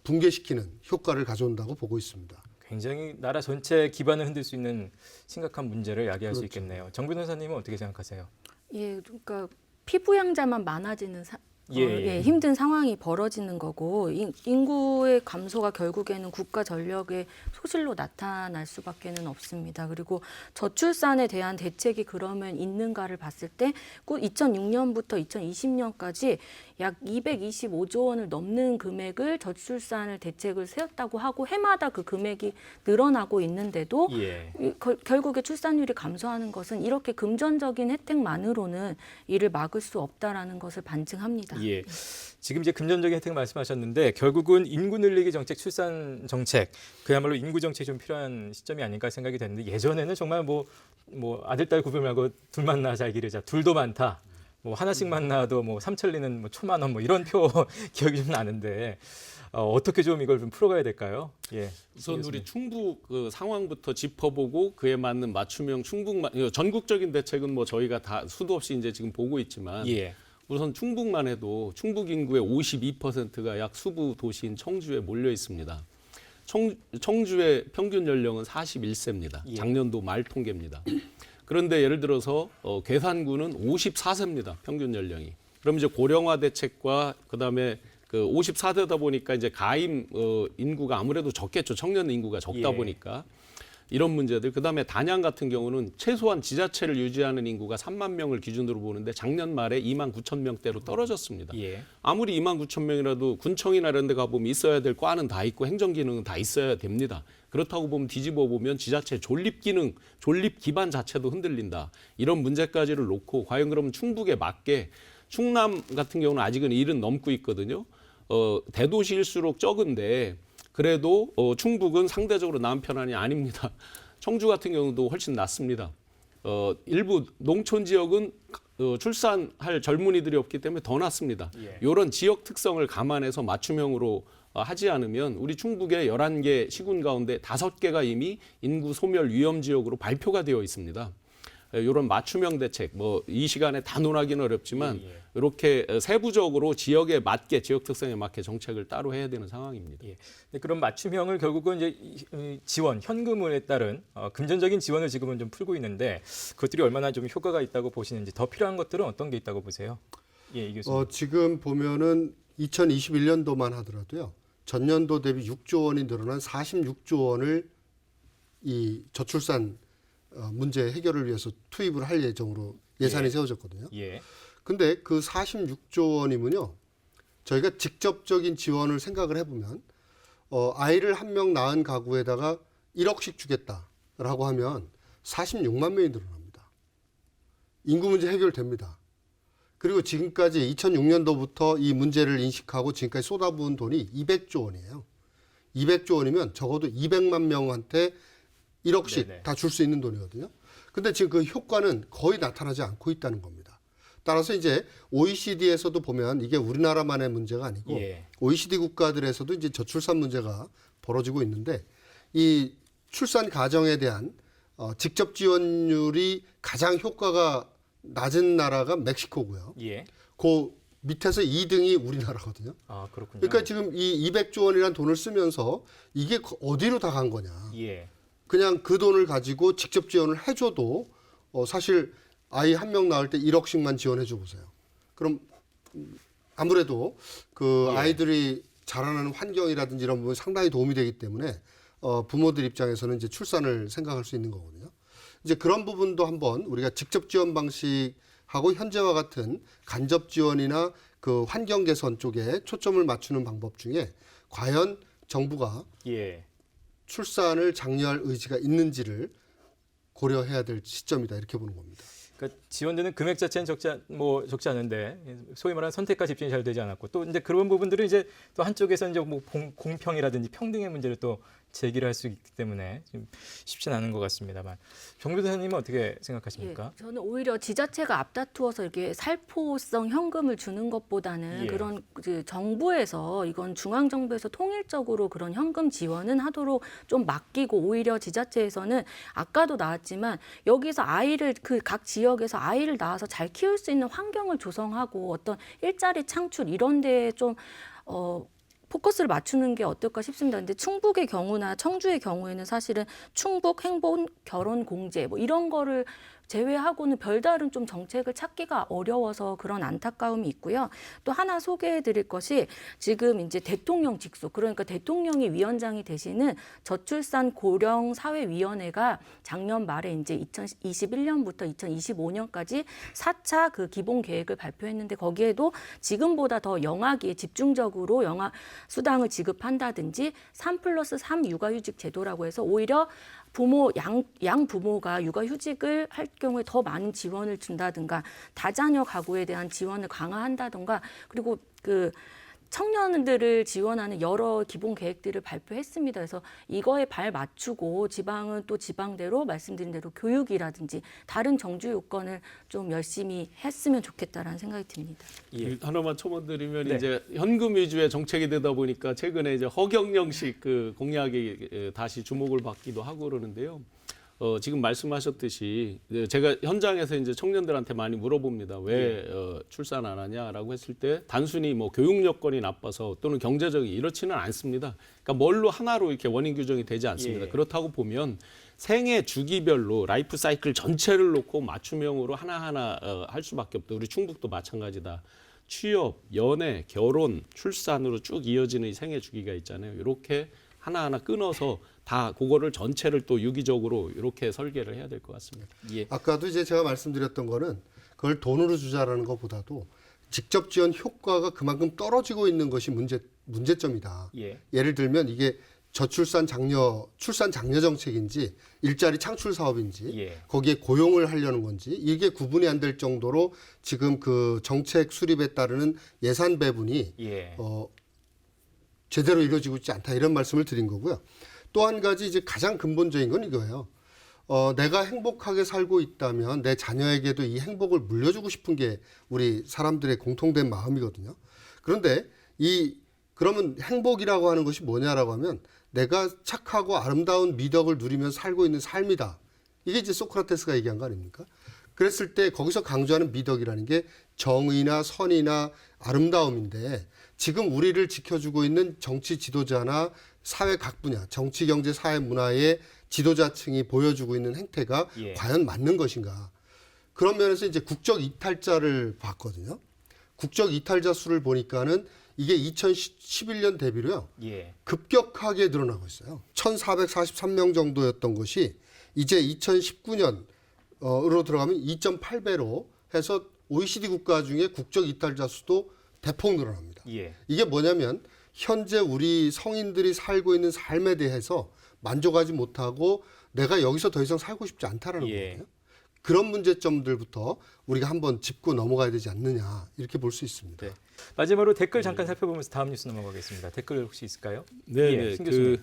붕괴시키는 효과를 가져온다고 보고 있습니다. 굉장히 나라 전체 기반을 흔들 수 있는 심각한 문제를 야기할 수 그렇죠. 있겠네요. 정 변호사님은 어떻게 생각하세요? 예, 그러니까 피부양자만 많아지는 예. 힘든 상황이 벌어지는 거고 인구의 감소가 결국에는 국가 전력의 소실로 나타날 수밖에는 없습니다. 그리고 저출산에 대한 대책이 그러면 있는가를 봤을 때 2006년부터 2020년까지 약 225조 원을 넘는 금액을 저출산을 대책을 세웠다고 하고 해마다 그 금액이 늘어나고 있는데도 예. 결국에 출산율이 감소하는 것은 이렇게 금전적인 혜택만으로는 이를 막을 수 없다라는 것을 반증합니다. 예. 지금 이제 금전적인 혜택 말씀하셨는데 결국은 인구 늘리기 정책, 출산 정책, 그야말로 인구 정책이 좀 필요한 시점이 아닐까 생각이 되는데 예전에는 정말 뭐 아들 딸 구별 말고 둘만 낳아 잘 기르자, 둘도 많다. 뭐 하나씩만 낳아도 뭐 삼천리는 뭐 초만 원 뭐 이런 표 기억이 좀 나는데 어떻게 좀 이걸 좀 풀어가야 될까요? 예. 우선 우리 충북 그 상황부터 짚어보고 그에 맞는 맞춤형 전국적인 대책은 뭐 저희가 다 수도 없이 이제 지금 보고 있지만 예. 우선 충북만 해도 충북 인구의 52%가 약 수부 도시인 청주에 몰려 있습니다. 청주의 평균 연령은 41세입니다. 예. 작년도 말 통계입니다. 그런데 예를 들어서 괴산군은 54세입니다. 평균 연령이. 그럼 이제 고령화 대책과 그다음에 그 54세다 보니까 이제 가임 인구가 아무래도 적겠죠. 청년 인구가 적다 예. 보니까. 이런 문제들. 그다음에 단양 같은 경우는 최소한 지자체를 유지하는 인구가 3만 명을 기준으로 보는데 작년 말에 2만 9천 명대로 떨어졌습니다. 예. 아무리 2만 9천 명이라도 군청이나 이런 데 가보면 있어야 될 과는 다 있고 행정기능은 다 있어야 됩니다. 그렇다고 보면 뒤집어 보면 지자체 존립 기능, 존립 기반 자체도 흔들린다. 이런 문제까지를 놓고 과연 그러면 충북에 맞게 충남 같은 경우는 아직은 1은 넘고 있거든요. 대도시일수록 적은데 그래도 충북은 상대적으로 나은 편안이 아닙니다. 청주 같은 경우도 훨씬 낮습니다. 일부 농촌 지역은 출산할 젊은이들이 없기 때문에 더 낮습니다. 이런 지역 특성을 감안해서 맞춤형으로 하지 않으면 우리 충북의 11개 시군 가운데 5개가 이미 인구 소멸 위험 지역으로 발표가 되어 있습니다. 이런 맞춤형 대책, 뭐 이 시간에 다 논하기는 어렵지만 이렇게 세부적으로 지역에 맞게, 지역 특성에 맞게 정책을 따로 해야 되는 상황입니다. 네, 그런 맞춤형을 결국은 이제 지원, 현금에 따른 금전적인 지원을 지금은 좀 풀고 있는데 그것들이 얼마나 좀 효과가 있다고 보시는지, 더 필요한 것들은 어떤 게 있다고 보세요? 이 교수님. 지금 보면은 2021년도만 하더라도요. 전년도 대비 6조 원이 늘어난 46조 원을 이 저출산 문제 해결을 위해서 투입을 할 예정으로 예산이 세워졌거든요. 근데 그 46조 원이면요. 저희가 직접적인 지원을 생각을 해보면 아이를 한 명 낳은 가구에다가 1억씩 주겠다라고 하면 46만 명이 늘어납니다. 인구 문제 해결됩니다. 그리고 지금까지 2006년도부터 이 문제를 인식하고 지금까지 쏟아부은 돈이 200조 원이에요. 200조 원이면 적어도 200만 명한테 1억씩 다 줄 수 있는 돈이거든요. 근데 지금 그 효과는 거의 나타나지 않고 있다는 겁니다. 따라서 이제 OECD에서도 보면 이게 우리나라만의 문제가 아니고 OECD 국가들에서도 이제 저출산 문제가 벌어지고 있는데 이 출산 가정에 대한 직접 지원율이 가장 효과가 낮은 나라가 멕시코고요. 그 밑에서 2등이 우리나라거든요. 아, 그렇군요. 그러니까 지금 이 200조 원이라는 돈을 쓰면서 이게 어디로 다 간 거냐. 그냥 그 돈을 가지고 직접 지원을 해줘도 사실 아이 한 명 낳을 때 1억씩만 지원해줘 보세요. 그럼 아무래도 그 아이들이 자라나는 환경이라든지 이런 부분이 상당히 도움이 되기 때문에 부모들 입장에서는 이제 출산을 생각할 수 있는 거거든요. 이제 그런 부분도 한번 우리가 직접 지원 방식하고 현재와 같은 간접 지원이나 그 환경 개선 쪽에 초점을 맞추는 방법 중에 과연 정부가 출산을 장려할 의지가 있는지를 고려해야 될 시점이다, 이렇게 보는 겁니다. 그러니까 지원되는 금액 자체는 적지 않은데 소위 말하는 선택과 집중이 잘 되지 않았고, 또 이제 그런 부분들은 이제 또 한쪽에서 이제 뭐 공평이라든지 평등의 문제를 또 제기를 할 수 있기 때문에 좀 쉽지는 않은 것 같습니다만, 정 변호사님은 어떻게 생각하십니까? 저는 오히려 지자체가 앞다투어서 이렇게 살포성 현금을 주는 것보다는 그런 그 정부에서, 이건 중앙 정부에서 통일적으로 그런 현금 지원은 하도록 좀 맡기고, 오히려 지자체에서는 아까도 나왔지만 여기서 아이를 그 각 지역에서 아이를 낳아서 잘 키울 수 있는 환경을 조성하고 어떤 일자리 창출 이런 데에 좀 포커스를 맞추는 게 어떨까 싶습니다. 근데 충북의 경우나 청주의 경우에는 사실은 충북 행복 결혼 공제 뭐 이런 거를 제외하고는 별다른 좀 정책을 찾기가 어려워서 그런 안타까움이 있고요. 또 하나 소개해 드릴 것이 지금 이제 대통령 직속, 그러니까 대통령이 위원장이 되시는 저출산 고령 사회위원회가 작년 말에 이제 2021년부터 2025년까지 4차 그 기본 계획을 발표했는데, 거기에도 지금보다 더 영아기에 집중적으로 영아 수당을 지급한다든지 3+3 육아휴직 제도라고 해서 오히려 부모 양 부모가 육아휴직을 할 경우에 더 많은 지원을 준다든가, 다자녀 가구에 대한 지원을 강화한다든가, 그리고 그 청년들을 지원하는 여러 기본 계획들을 발표했습니다. 그래서 이거에 발 맞추고 지방은 또 지방대로 말씀드린 대로 교육이라든지 다른 정주 요건을 좀 열심히 했으면 좋겠다라는 생각이 듭니다. 하나만 첨언드리면 이제 현금 위주의 정책이 되다 보니까 최근에 이제 허경영식 그 공약이 다시 주목을 받기도 하고 그러는데요. 지금 말씀하셨듯이 제가 현장에서 이제 청년들한테 많이 물어봅니다. 왜 출산 안 하냐라고 했을 때 단순히 뭐 교육 여건이 나빠서 또는 경제적이 이렇지는 않습니다. 그러니까 뭘로 하나로 이렇게 원인 규정이 되지 않습니다. 그렇다고 보면 생애 주기별로 라이프 사이클 전체를 놓고 맞춤형으로 하나하나 할 수밖에 없다. 우리 충북도 마찬가지다. 취업, 연애, 결혼, 출산으로 쭉 이어지는 이 생애 주기가 있잖아요. 이렇게 하나하나 끊어서 다 그거를 전체를 또 유기적으로 이렇게 설계를 해야 될 것 같습니다. 아까도 이제 제가 말씀드렸던 거는 그걸 돈으로 주자라는 것보다도 직접 지원 효과가 그만큼 떨어지고 있는 것이 문제점이다. 예를 들면 이게 출산 장려 정책인지 일자리 창출 사업인지 예. 거기에 고용을 하려는 건지 이게 구분이 안 될 정도로 지금 그 정책 수립에 따르는 예산 배분이 예. 제대로 이루어지고 있지 않다 이런 말씀을 드린 거고요. 또 한 가지 이제 가장 근본적인 건 이거예요. 내가 행복하게 살고 있다면 내 자녀에게도 이 행복을 물려주고 싶은 게 우리 사람들의 공통된 마음이거든요. 그런데 그러면 행복이라고 하는 것이 뭐냐라고 하면 내가 착하고 아름다운 미덕을 누리며 살고 있는 삶이다. 이게 이제 소크라테스가 얘기한 거 아닙니까? 그랬을 때 거기서 강조하는 미덕이라는 게 정의나 선이나 아름다움인데 지금 우리를 지켜주고 있는 정치 지도자나 사회 각 분야, 정치, 경제, 사회, 문화의 지도자층이 보여주고 있는 행태가 예. 과연 맞는 것인가? 그런 면에서 이제 국적 이탈자를 봤거든요. 국적 이탈자 수를 보니까는 이게 2011년 대비로요. 예. 급격하게 늘어나고 있어요. 1,443명 정도였던 것이 이제 2019년으로 들어가면 2.8배로 해서 OECD 국가 중에 국적 이탈자 수도 대폭 늘어납니다. 예. 이게 뭐냐면 현재 우리 성인들이 살고 있는 삶에 대해서 만족하지 못하고 내가 여기서 더 이상 살고 싶지 않다라는 예. 거거든요. 그런 문제점들부터 우리가 한번 짚고 넘어가야 되지 않느냐 이렇게 볼 수 있습니다. 네. 마지막으로 댓글 잠깐 살펴보면서 다음 뉴스 넘어가겠습니다. 댓글 혹시 있을까요? 네, 예, 신 교수님.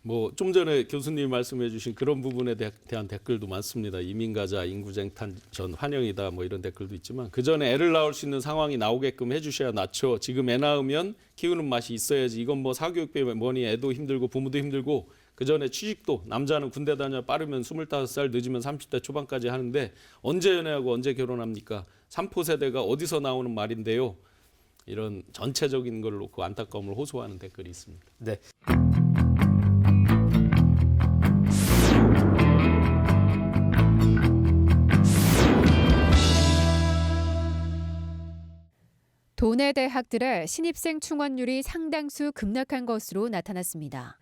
뭐 좀 전에 교수님 말씀해주신 그런 부분에 대한 댓글도 많습니다. 이민 가자, 인구쟁탈 전 환영이다, 뭐 이런 댓글도 있지만 그 전에 애를 낳을 수 있는 상황이 나오게끔 해주셔야 낫죠. 지금 애 낳으면 키우는 맛이 있어야지. 이건 뭐 사교육비 뭐니 애도 힘들고 부모도 힘들고 그 전에 취직도 남자는 군대 다녀 빠르면 25살 늦으면 30대 초반까지 하는데 언제 연애하고 언제 결혼합니까? 3포 세대가 어디서 나오는 말인데요. 이런 전체적인 걸 놓고 안타까움을 호소하는 댓글이 있습니다. 네. 도내 대학들의 신입생 충원율이 상당수 급락한 것으로 나타났습니다.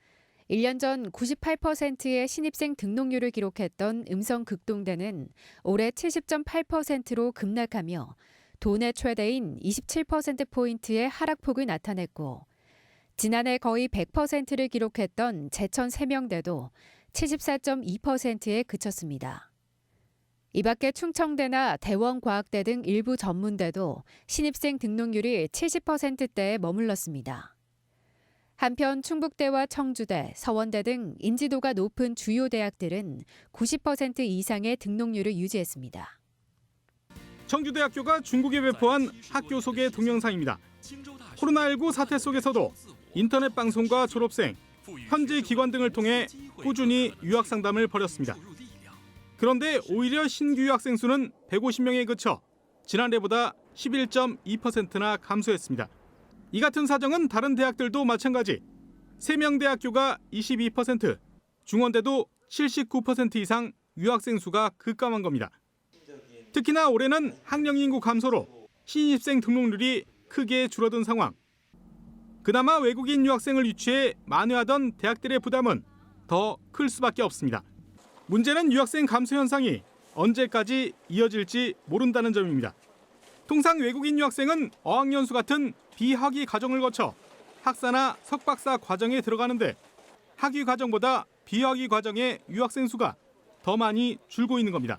1년 전 98%의 신입생 등록률을 기록했던 음성극동대는 올해 70.8%로 급락하며 도내 최대인 27%포인트의 하락폭을 나타냈고 지난해 거의 100%를 기록했던 제천 세명대도 74.2%에 그쳤습니다. 이 밖에 충청대나 대원과학대 등 일부 전문대도 신입생 등록률이 70%대에 머물렀습니다. 한편 충북대와 청주대, 서원대 등 인지도가 높은 주요 대학들은 90% 이상의 등록률을 유지했습니다. 청주대학교가 중국에 배포한 학교 소개 동영상입니다. 코로나19 사태 속에서도 인터넷 방송과 졸업생, 현지 기관 등을 통해 꾸준히 유학 상담을 벌였습니다. 그런데 오히려 신규 유학생 수는 150명에 그쳐 지난해보다 11.2%나 감소했습니다. 이 같은 사정은 다른 대학들도 마찬가지. 세명대학교가 22%, 중원대도 79% 이상 유학생 수가 급감한 겁니다. 특히나 올해는 학령 인구 감소로 신입생 등록률이 크게 줄어든 상황. 그나마 외국인 유학생을 유치해 만회하던 대학들의 부담은 더 클 수밖에 없습니다. 문제는 유학생 감소 현상이 언제까지 이어질지 모른다는 점입니다. 통상 외국인 유학생은 어학연수 같은 비학위 과정을 거쳐 학사나 석박사 과정에 들어가는데 학위 과정보다 비학위 과정의 유학생 수가 더 많이 줄고 있는 겁니다.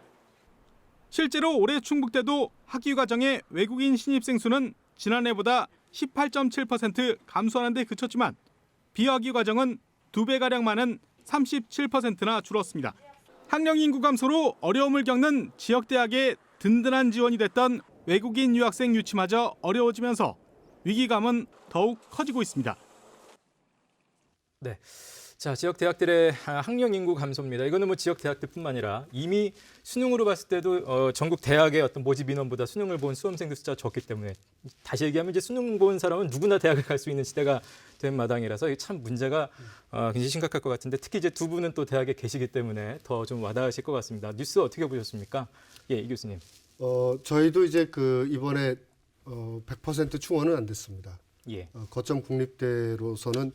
실제로 올해 충북대도 학위 과정의 외국인 신입생 수는 지난해보다 18.7% 감소하는 데 그쳤지만 비학위 과정은 2배가량 많은 37%나 줄었습니다. 학령 인구 감소로 어려움을 겪는 지역대학에 든든한 지원이 됐던 외국인 유학생 유치마저 어려워지면서 위기감은 더욱 커지고 있습니다. 네. 자, 지역 대학들의 학령 인구 감소입니다. 이거는 뭐 지역 대학들뿐만 아니라 이미 수능으로 봤을 때도 전국 대학의 어떤 모집 인원보다 수능을 본 수험생들 숫자가 적기 때문에 다시 얘기하면 이제 수능 본 사람은 누구나 대학을 갈 수 있는 시대가 된 마당이라서 참 문제가 굉장히 심각할 것 같은데 특히 이제 두 분은 또 대학에 계시기 때문에 더 좀 와닿으실 것 같습니다. 뉴스 어떻게 보셨습니까? 예, 이 교수님. 저희도 이제 이번에 100% 충원은 안 됐습니다. 예. 거점 국립대로서는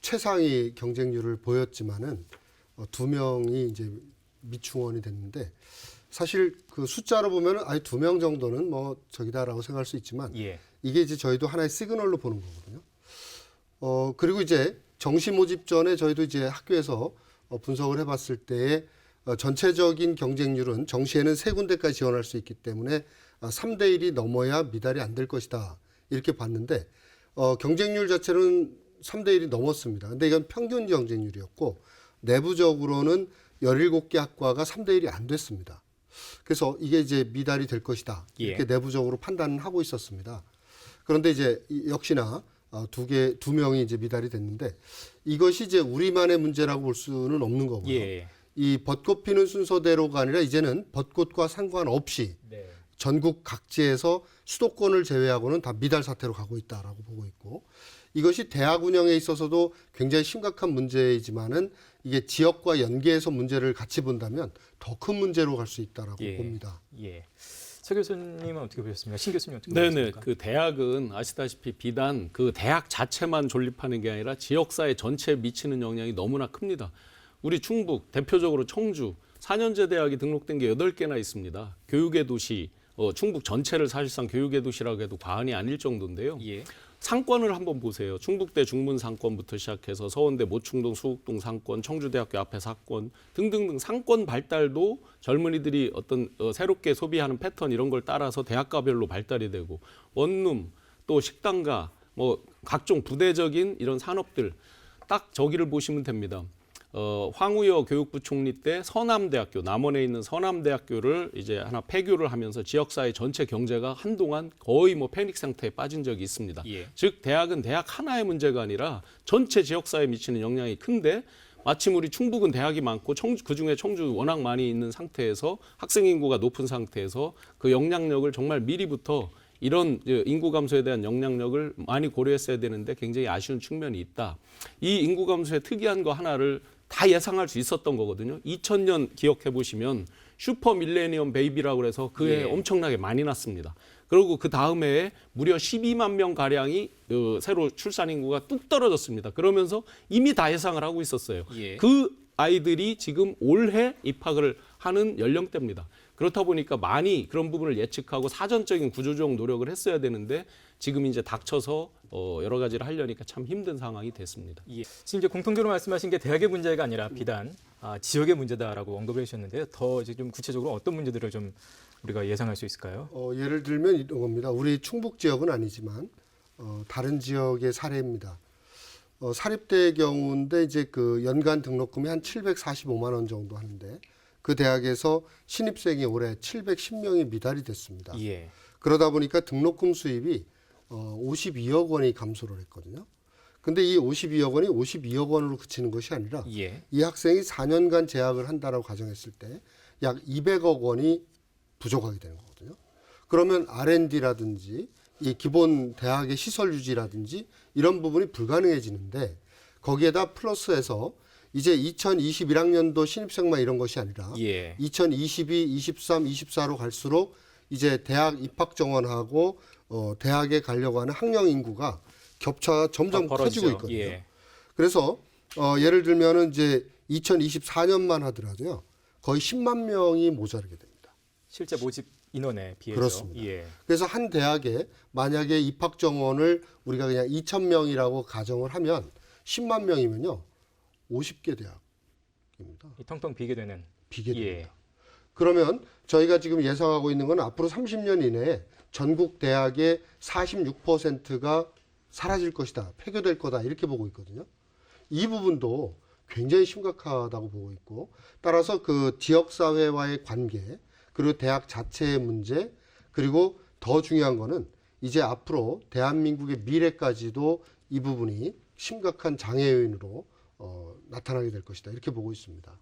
최상위 경쟁률을 보였지만은 2명이 이제 미충원이 됐는데 사실 그 숫자로 보면은 2명 정도는 뭐 저기다라고 생각할 수 있지만 예. 이게 이제 저희도 하나의 시그널로 보는 거거든요. 그리고 이제 정시 모집 전에 저희도 이제 학교에서 분석을 해봤을 때에 전체적인 경쟁률은 정시에는 3군데까지 지원할 수 있기 때문에 3대 1이 넘어야 미달이 안 될 것이다. 이렇게 봤는데 경쟁률 자체는 3대 1이 넘었습니다. 근데 이건 평균 경쟁률이었고 내부적으로는 17개 학과가 3대 1이 안 됐습니다. 그래서 이게 이제 미달이 될 것이다. 이렇게 내부적으로 판단을 하고 있었습니다. 그런데 이제 역시나 두 명이 이제 미달이 됐는데 이것이 이제 우리만의 문제라고 볼 수는 없는 거고요. 이 벚꽃 피는 순서대로가 아니라 이제는 벚꽃과 상관없이 전국 각지에서 수도권을 제외하고는 다 미달 사태로 가고 있다라고 보고 있고 이것이 대학 운영에 있어서도 굉장히 심각한 문제이지만은 이게 지역과 연계해서 문제를 같이 본다면 더 큰 문제로 갈 수 있다라고 봅니다. 서 교수님은 어떻게 보셨습니까? 신 교수님 어떻게 네네. 보셨습니까? 그 대학은 아시다시피 비단 그 대학 자체만 존립하는 게 아니라 지역사회 전체에 미치는 영향이 너무나 큽니다. 우리 충북, 대표적으로 청주, 4년제 대학이 등록된 게 8개나 있습니다. 교육의 도시, 충북 전체를 사실상 교육의 도시라고 해도 과언이 아닐 정도인데요. 상권을 한번 보세요. 충북대 중문 상권부터 시작해서 서원대 모충동 수국동 상권, 청주대학교 앞에 상권 등등등 상권 발달도 젊은이들이 어떤 새롭게 소비하는 패턴 이런 걸 따라서 대학가별로 발달이 되고 원룸 또 식당가 뭐 각종 부대적인 이런 산업들 딱 저기를 보시면 됩니다. 황우여 교육부 총리 때 서남대학교, 남원에 있는 서남대학교를 이제 하나 폐교를 하면서 지역사회 전체 경제가 한동안 거의 뭐 패닉 상태에 빠진 적이 있습니다. 즉 대학은 대학 하나의 문제가 아니라 전체 지역사회에 미치는 영향이 큰데 마침 우리 충북은 대학이 많고 그중에 청주 워낙 많이 있는 상태에서 학생 인구가 높은 상태에서 그 영향력을 정말 미리부터 이런 인구 감소에 대한 영향력을 많이 고려했어야 되는데 굉장히 아쉬운 측면이 있다. 이 인구 감소의 특이한 거 하나를 다 예상할 수 있었던 거거든요. 2000년 기억해 보시면 슈퍼 밀레니엄 베이비라고 해서 그해 엄청나게 많이 났습니다. 그리고 그 다음 해에 무려 12만 명 가량이 새로 출산 인구가 뚝 떨어졌습니다. 그러면서 이미 다 예상을 하고 있었어요. 그 아이들이 지금 올해 입학을 하는 연령대입니다. 그렇다 보니까 많이 그런 부분을 예측하고 사전적인 구조적 노력을 했어야 되는데 지금 이제 닥쳐서 여러 가지를 하려니까 참 힘든 상황이 됐습니다. 지금 이제 공통적으로 말씀하신 게 대학의 문제가 아니라 비단 지역의 문제다라고 언급을 해주셨는데요. 더 이제 좀 구체적으로 어떤 문제들을 좀 우리가 예상할 수 있을까요? 예를 들면 이런 겁니다. 우리 충북 지역은 아니지만 다른 지역의 사례입니다. 사립대의 경우인데 이제 그 연간 등록금이 한 745만 원 정도 하는데 그 대학에서 신입생이 올해 710명이 미달이 됐습니다. 그러다 보니까 등록금 수입이 52억 원이 감소를 했거든요. 근데 이 52억 원이 52억 원으로 그치는 것이 아니라 이 학생이 4년간 재학을 한다라고 가정했을 때 약 200억 원이 부족하게 되는 거거든요. 그러면 R&D라든지 이 기본 대학의 시설 유지라든지 이런 부분이 불가능해지는데 거기에다 플러스해서 이제 2021학년도 신입생만 이런 것이 아니라 2022, 23, 24로 갈수록 이제 대학 입학 정원하고 대학에 가려고 하는 학령 인구가 격차가 점점 커지고 있거든요. 그래서 예를 들면은 이제 2024년만 하더라도요. 거의 10만 명이 모자르게 됩니다. 실제 모집 인원에 비해서. 그렇습니다. 그래서 한 대학에 만약에 입학 정원을 우리가 그냥 2,000명이라고 가정을 하면 10만 명이면요. 50개 대학입니다. 텅텅 비게 되는. 됩니다. 그러면 저희가 지금 예상하고 있는 건 앞으로 30년 이내에 전국 대학의 46%가 사라질 것이다. 폐교될 거다. 이렇게 보고 있거든요. 이 부분도 굉장히 심각하다고 보고 있고 따라서 그 지역사회와의 관계 그리고 대학 자체의 문제 그리고 더 중요한 거는 이제 앞으로 대한민국의 미래까지도 이 부분이 심각한 장애 요인으로 나타나게 될 것이다. 이렇게 보고 있습니다.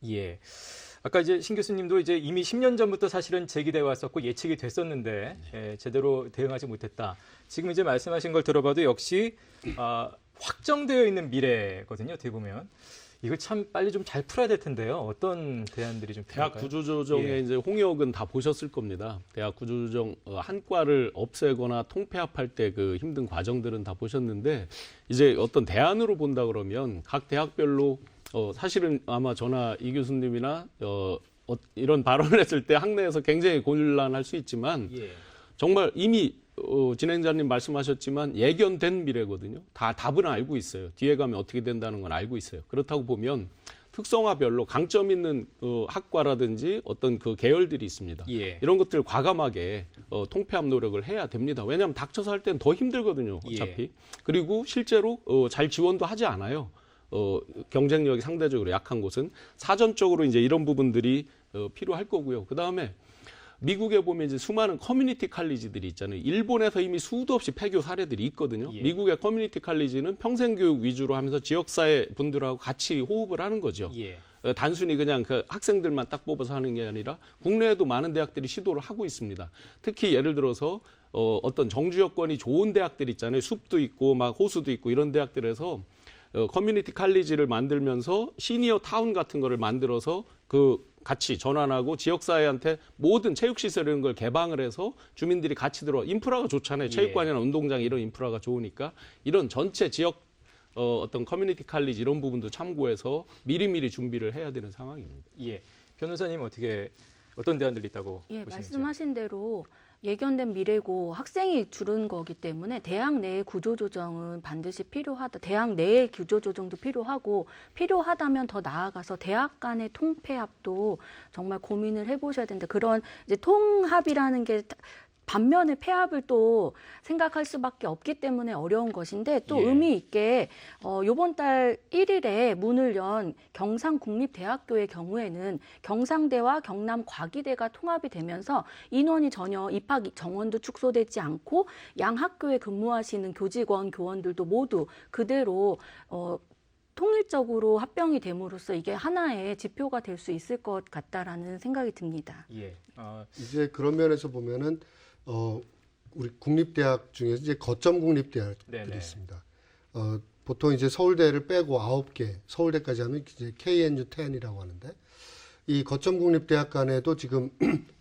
아까 이제 신 교수님도 이제 이미 10년 전부터 사실은 제기돼 왔었고 예측이 됐었는데 제대로 대응하지 못했다. 지금 이제 말씀하신 걸 들어봐도 역시 확정되어 있는 미래거든요. 어떻게 보면 이걸 참 빨리 좀 잘 풀어야 될 텐데요. 어떤 대안들이 좀 대학 필요할까요? 구조조정의 이제 홍역은 다 보셨을 겁니다. 대학 구조조정 한 과를 없애거나 통폐합할 때 그 힘든 과정들은 다 보셨는데 이제 어떤 대안으로 본다 그러면 각 대학별로 사실은 아마 저나 이 교수님이나 이런 발언을 했을 때 학내에서 굉장히 곤란할 수 있지만 정말 이미 진행자님 말씀하셨지만 예견된 미래거든요. 다 답은 알고 있어요. 뒤에 가면 어떻게 된다는 건 알고 있어요. 그렇다고 보면 특성화별로 강점 있는 학과라든지 어떤 그 계열들이 있습니다. 예. 이런 것들 과감하게 통폐합 노력을 해야 됩니다. 왜냐하면 닥쳐서 할 때는 더 힘들거든요. 어차피. 예. 그리고 실제로 잘 지원도 하지 않아요. 경쟁력이 상대적으로 약한 곳은 사전적으로 이제 이런 부분들이 필요할 거고요. 그 다음에 미국에 보면 이제 수많은 커뮤니티 칼리지들이 있잖아요. 일본에서 이미 수도 없이 폐교 사례들이 있거든요. 예. 미국의 커뮤니티 칼리지는 평생교육 위주로 하면서 지역사회 분들하고 같이 호흡을 하는 거죠. 예. 단순히 그냥 그 학생들만 딱 뽑아서 하는 게 아니라 국내에도 많은 대학들이 시도를 하고 있습니다. 특히 예를 들어서 어떤 정주 여건이 좋은 대학들 있잖아요. 숲도 있고 막 호수도 있고 이런 대학들에서 커뮤니티 칼리지를 만들면서 시니어 타운 같은 거를 만들어서 그 같이 전환하고 지역사회한테 모든 체육시설 이런 걸 개방을 해서 주민들이 같이 들어와. 인프라가 좋잖아요. 체육관이나 운동장 이런 인프라가 좋으니까 이런 전체 지역 어떤 커뮤니티 칼리지 이런 부분도 참고해서 미리미리 준비를 해야 되는 상황입니다. 예. 변호사님 어떤 대안들이 있다고 예, 보시는지? 말씀하신 대로 예견된 미래고 학생이 줄은 거기 때문에 대학 내의 구조조정은 반드시 필요하다. 대학 내의 구조조정도 필요하고 필요하다면 더 나아가서 대학 간의 통폐합도 정말 고민을 해보셔야 된다. 그런 이제 통합이라는 게 반면에 폐합을 또 생각할 수밖에 없기 때문에 어려운 것인데 또 예. 의미 있게 이번 달 1일에 문을 연 경상국립대학교의 경우에는 경상대와 경남과기대가 통합이 되면서 인원이 전혀 입학 정원도 축소되지 않고 양 학교에 근무하시는 교직원, 교원들도 모두 그대로 통일적으로 합병이 됨으로써 이게 하나의 지표가 될 수 있을 것 같다라는 생각이 듭니다. 예. 이제 그런 면에서 보면은 우리 국립대학 중에서 이제 거점 국립대학들이 네네. 있습니다. 보통 이제 서울대를 빼고 9개, 서울대까지 하면 이제 KNU 10이라고 하는데 이 거점 국립대학 간에도 지금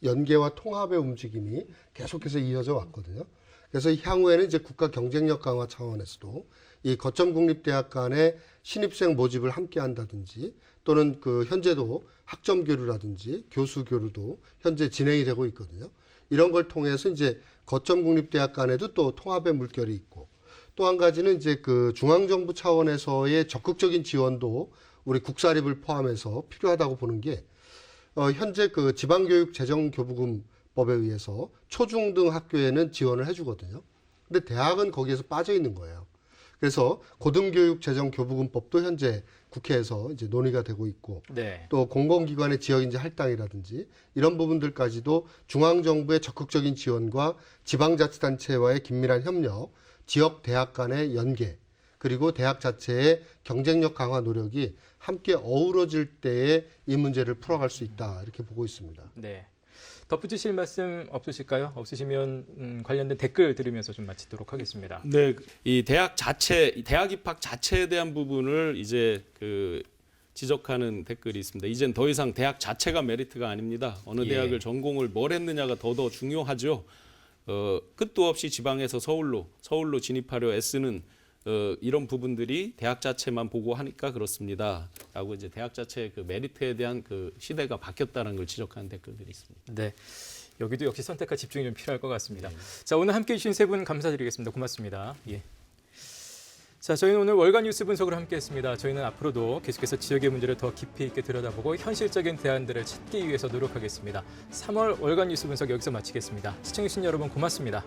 연계와 통합의 움직임이 계속해서 이어져 왔거든요. 그래서 향후에는 이제 국가 경쟁력 강화 차원에서도 이 거점 국립대학 간의 신입생 모집을 함께 한다든지 또는 그 현재도 학점 교류라든지 교수 교류도 현재 진행이 되고 있거든요. 이런 걸 통해서 이제 거점 국립대학 간에도 또 통합의 물결이 있고 또 한 가지는 이제 그 중앙정부 차원에서의 적극적인 지원도 우리 국사립을 포함해서 필요하다고 보는 게 현재 그 지방교육재정교부금법에 의해서 초중 등 학교에는 지원을 해주거든요. 근데 대학은 거기에서 빠져 있는 거예요. 그래서 고등교육재정교부금법도 현재 국회에서 이제 논의가 되고 있고 네. 또 공공기관의 지역인재 할당이라든지 이런 부분들까지도 중앙정부의 적극적인 지원과 지방자치단체와의 긴밀한 협력, 지역 대학 간의 연계, 그리고 대학 자체의 경쟁력 강화 노력이 함께 어우러질 때에 이 문제를 풀어갈 수 있다 이렇게 보고 있습니다. 네. 덧붙이실 말씀 없으실까요? 없으시면 관련된 댓글 들으면서 좀 마치도록 하겠습니다. 네, 이 대학 입학 자체에 대한 부분을 이제 지적하는 댓글이 있습니다. 이젠 더 이상 대학 자체가 메리트가 아닙니다. 어느 예. 대학을 전공을 뭘 했느냐가 더 중요하죠. 끝도 없이 지방에서 서울로 진입하려 애쓰는 이런 부분들이 대학 자체만 보고 하니까 그렇습니다. 라고 이제 대학 자체의 그 메리트에 대한 그 시대가 바뀌었다는 걸 지적하는 댓글들이 있습니다. 네. 여기도 역시 선택과 집중이 좀 필요할 것 같습니다. 자, 오늘 함께해 주신 세 분 감사드리겠습니다. 고맙습니다. 예. 자, 저희는 오늘 월간 뉴스 분석을 함께했습니다. 저희는 앞으로도 계속해서 지역의 문제를 더 깊이 있게 들여다보고 현실적인 대안들을 찾기 위해서 노력하겠습니다. 3월 월간 뉴스 분석 여기서 마치겠습니다. 시청해주신 여러분 고맙습니다.